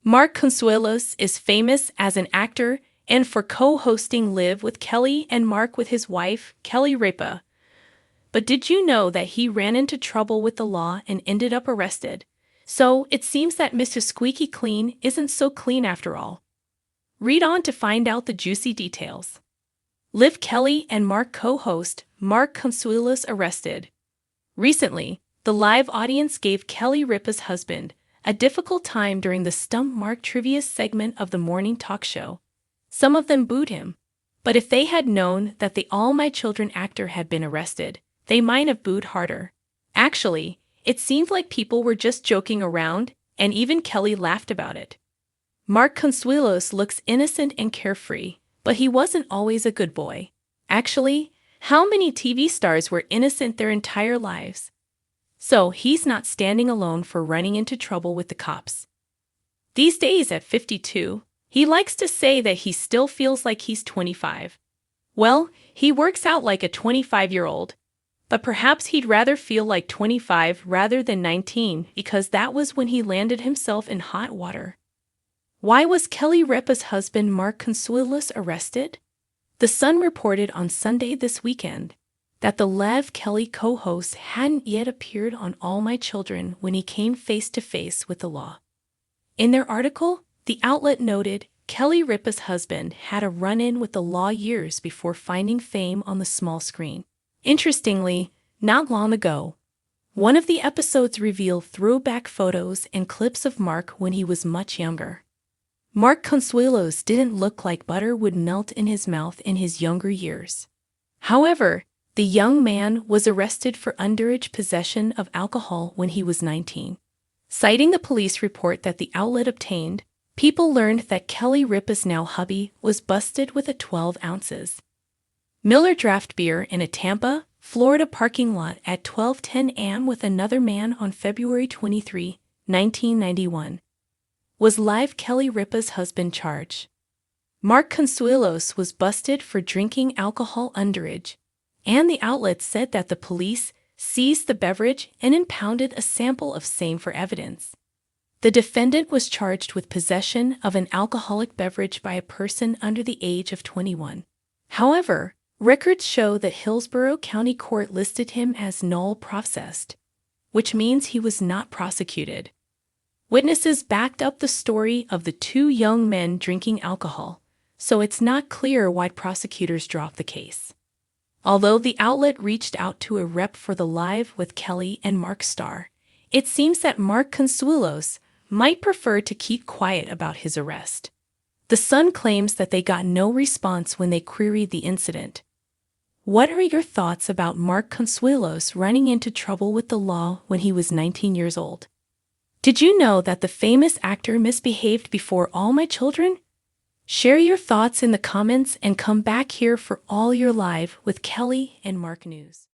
Mark Consuelos is famous as an actor and for co-hosting Live with Kelly and Mark with his wife, Kelly Ripa. But did you know that he ran into trouble with the law and ended up arrested? So it seems that Mr. Squeaky Clean isn't so clean after all. Read on to find out the juicy details. Liv Kelly and Mark co-host Mark Consuelos arrested. Recently, the live audience gave Kelly Ripa's husband a difficult time during the Stump Mark trivia segment of the morning talk show. Some of them booed him. But if they had known that the All My Children actor had been arrested, they might have booed harder. Actually, it seemed like people were just joking around, and even Kelly laughed about it. Mark Consuelos looks innocent and carefree, but he wasn't always a good boy. Actually, how many TV stars were innocent their entire lives? So he's not standing alone for running into trouble with the cops. These days at 52, he likes to say that he still feels like he's 25. Well, he works out like a 25-year-old. But perhaps he'd rather feel like 25 rather than 19 because that was when he landed himself in hot water. Why was Kelly Ripa's husband Mark Consuelos arrested? The Sun reported on Sunday this weekend that the Liv Kelly co-host hadn't yet appeared on All My Children when he came face-to-face with the law. In their article, the outlet noted Kelly Ripa's husband had a run-in with the law years before finding fame on the small screen. Interestingly, not long ago, one of the episodes revealed throwback photos and clips of Mark when he was much younger. Mark Consuelos didn't look like butter would melt in his mouth in his younger years. However, the young man was arrested for underage possession of alcohol when he was 19. Citing the police report that the outlet obtained, people learned that Kelly Ripa's now hubby was busted with a 12 ounces Miller draft beer in a Tampa, Florida parking lot at 12:10 a.m. with another man on February 23, 1991. Was Liv Kelly Ripa's husband charged? Mark Consuelos was busted for drinking alcohol underage, and the outlet said that the police seized the beverage and impounded a sample of same for evidence. The defendant was charged with possession of an alcoholic beverage by a person under the age of 21. However, records show that Hillsborough County Court listed him as null processed, which means he was not prosecuted. Witnesses backed up the story of the two young men drinking alcohol, so it's not clear why prosecutors dropped the case. Although the outlet reached out to a rep for the Live with Kelly and Mark star, it seems that Mark Consuelos might prefer to keep quiet about his arrest. The Sun claims that they got no response when they queried the incident. What are your thoughts about Mark Consuelos running into trouble with the law when he was 19 years old? Did you know that the famous actor misbehaved before All My Children? Share your thoughts in the comments and come back here for all your Live with Kelly and Mark news.